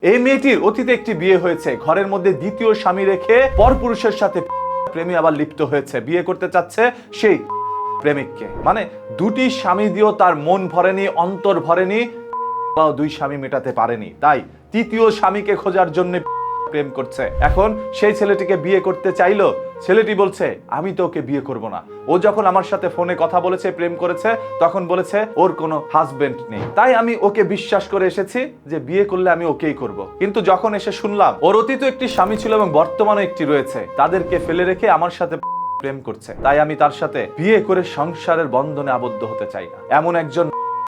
এই মেয়েটির অতীতে একটি বিয়ে হয়েছে, ঘরের মধ্যে দ্বিতীয় স্বামী রেখে পরপুরুষের সাথে প্রেমে আবার লিপ্ত হয়েছে, বিয়ে করতে চাচ্ছে সেই প্রেমিককে। মানে দুটি স্বামী দিয়েও তার মন ভরেনি, অন্তর ভরেনি, দুই স্বামী মেটাতে পারেনি, তাই তৃতীয় স্বামীকে খোঁজার জন্য প্রেম করছে। এখন সেই ছেলেটিকে বিয়ে করতে চাইলো, ছেলেটি বলছে আমি তো ওকে বিয়ে করব না। ও যখন আমার সাথে ফোনে কথা বলেছে, প্রেম করেছে, তখন বলেছে ওর কোনো হাজবেন্ড নেই, তাই আমি ওকে বিশ্বাস করে এসেছি যে বিয়ে করলে আমি ওকেই করব। কিন্তু যখন এসে শুনলাম ওর অতীত একটি স্বামী ছিল এবং বর্তমানে একটি রয়েছে, তাদেরকে ফেলে রেখে আমার সাথে প্রেম করছে, তাই আমি তার সাথে বিয়ে করে সংসারের বন্ধনে আবদ্ধ হতে চাই না। এমন একজন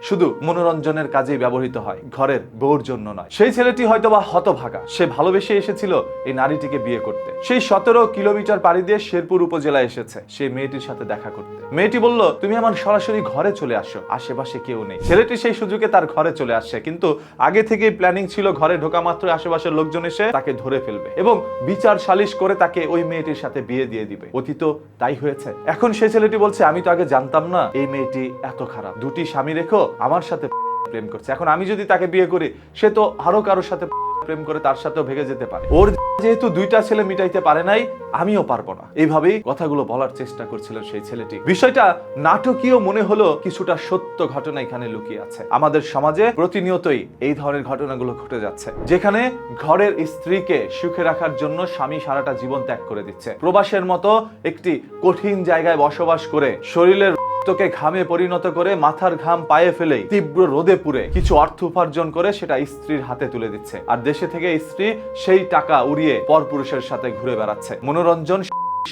শুধু মনোরঞ্জনের কাজেই ব্যবহৃত হয়, ঘরের বউর জন্য নয়। সেই ছেলেটি হয়তোবা হতভাগা, সে ভালোবেসে এসেছিল এই নারীটিকে বিয়ে করতে। সেই 17 কিলোমিটার পাড়ি দিয়ে শেরপুর উপজেলায় এসেছে সেই মেয়েটির সাথে দেখা করতে। মেয়েটি বলল তুমি আমার সরাসরি ঘরে চলে আসো, আশেপাশে কেউ নেই। ছেলেটি সেই সুযোগে তার ঘরে চলে আসে, কিন্তু আগে থেকেই প্ল্যানিং ছিল ঘরে ঢোকা মাত্র আশেপাশের লোকজন এসে তাকে ধরে ফেলবে এবং বিচার সালিশ করে তাকে ওই মেয়েটির সাথে বিয়ে দিয়ে দিবে। অতীত তাই হয়েছে। এখন সেই ছেলেটি বলছে আমি তো আগে জানতাম না এই মেয়েটি এত খারাপ, দুটি স্বামী রেখো আমার সাথে প্রেম করছে। এখন আমি যদি তাকে বিয়ে করি, সে তো আরো কারোর সাথে প্রেম করে তার সাথেও ভেগে যেতে পারে। ওর যেহেতু দুইটা ছেলে মিটাইতে পারে নাই, আমিও পারবো না। এইভাবেই কথাগুলো বলার চেষ্টা করছিল সেই ছেলেটি। বিষয়টা নাটকীয় মনে হলো, কিছুটা সত্য ঘটনা এখানে লুকিয়ে আছে। আমাদের সমাজে প্রতিনিয়তই এই ধরনের ঘটনাগুলো ঘটে যাচ্ছে, যেখানে ঘরের স্ত্রীকে সুখে রাখার জন্য স্বামী সারাটা জীবন ত্যাগ করে দিচ্ছে। প্রবাসের মতো একটি কঠিন জায়গায় বসবাস করে শরীরের তোকে ঘামে পরিণত করে মাথার ঘাম পায়ে ফেলেই তীব্র রোদে পুড়ে কিছু অর্থ উপার্জন করে সেটা স্ত্রীর হাতে তুলে দিচ্ছে, আর দেশে থেকে স্ত্রী সেই টাকা উড়িয়ে পরপুরুষের সাথে ঘুরে বেড়াচ্ছে। মনোরঞ্জন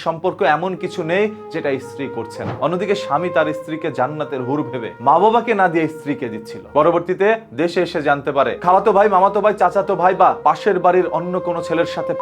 সম্পর্ক এমন কিছু নেই যেটা স্ত্রী করছে না। অন্যদিকে স্বামী তার স্ত্রীকে জান্নাতের হুর ভেবে মা বাবাকে না দিয়ে স্ত্রীকে দিচ্ছিল। পরবর্তীতে দেশে এসে জানতে পারে খালাতো ভাই, মামাতো ভাই, চাচাতো ভাই বা পাশের বাড়ির অন্য কোনো ছেলের সাথে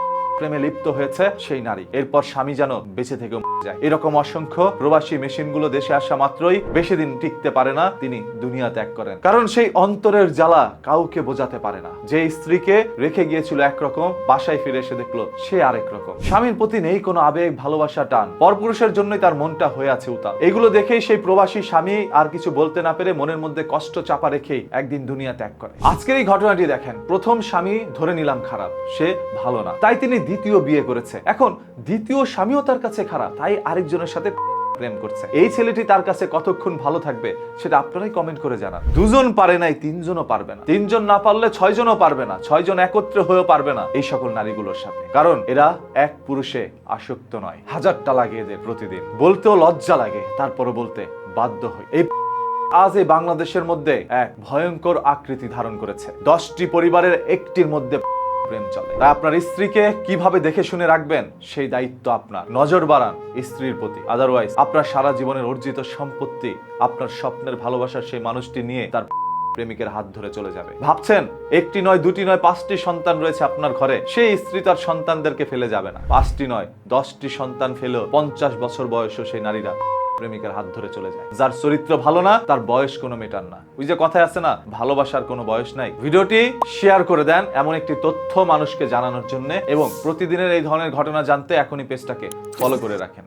প্রেমে লিপ্ত হয়েছে সেই নারী। এরপর স্বামী যেন বেঁচে থেকে যায়। এরকম অসংখ্য প্রবাসী মেশিনগুলো দেশে আসা মাত্রই বেশি দিন টিকতে পারে না, তিনি দুনিয়া ত্যাগ করেন। কারণ সেই অন্তরের জ্বালা কাউকে বোঝাতে পারে না। যে স্ত্রীকে রেখে গিয়েছিল একরকম, বাসায় ফিরে এসে দেখলো সে আরেক রকম। স্বামীর প্রতি নেই কোনো আবেগ, ভালোবাসা, টান। পরপুরুষের জন্যই তার মনটা হয়ে আছে উতাল। এগুলো দেখেই সেই প্রবাসী স্বামী আর কিছু বলতে না পেরে মনের মধ্যে কষ্ট চাপা রেখেই একদিন দুনিয়া ত্যাগ করে। আজকের এই ঘটনাটি দেখেন, প্রথম স্বামী ধরে নিলাম খারাপ, সে ভালো না, তাই তিনি দ্বিতীয় বিয়ে করেছে। এখন দ্বিতীয় স্বামীও তার কাছে খারাপ, তাই আরেকজনের সাথে প্রেম করছে। এই ছেলেটি তার কাছে কতক্ষণ ভালো থাকবে সেটা আপনারাই কমেন্ট করে জানান। দুজন পারে নাই, তিনজনও পারবে না। তিনজন না পারলে ছয়জনও পারবে না। ছয়জন একত্রে হয়েও পারবে না এই সকল নারীগুলোর সাথে। কারণ এরা এক পুরুষে আসক্ত নয়। হাজারটা লাগে এদের প্রতিদিন, বলতেও লজ্জা লাগে, তারপরও বলতে বাধ্য হই। এই আজ এই বাংলাদেশের মধ্যে এক ভয়ঙ্কর আকৃতি ধারণ করেছে। 10টি পরিবারের একটির মধ্যে প্রেম চলে। তাই আপনার স্ত্রীকে কিভাবে দেখে শুনে রাখবেন সেই দায়িত্ব আপনার। নজর বাড়ান স্ত্রীর প্রতি, আদারওয়াইজ আপনার সারা জীবনের অর্জিত সম্পত্তি, আপনার স্বপ্নের ভালোবাসার সেই মানুষটি নিয়ে তার প্রেমিকের হাত ধরে চলে যাবে। ভাবছেন একটি নয়, দুটি নয়, 5টি সন্তান রয়েছে আপনার ঘরে, সেই স্ত্রী তার সন্তানদেরকে ফেলে যাবে না। 5টি নয়, 10টি সন্তান ফেলেও 50 বছর বয়সও সেই নারীরা প্রেমিকের হাত ধরে চলে যায়। যার চরিত্র ভালো না, তার বয়স কোনো মেটার না। ওই যে কথায় আছে না, ভালোবাসার কোনো বয়স নাই। ভিডিওটি শেয়ার করে দেন এমন একটি তথ্য মানুষকে জানানোর জন্য, এবং প্রতিদিনের এই ধরনের ঘটনা জানতে এখনই পেজটাকে ফলো করে রাখেন।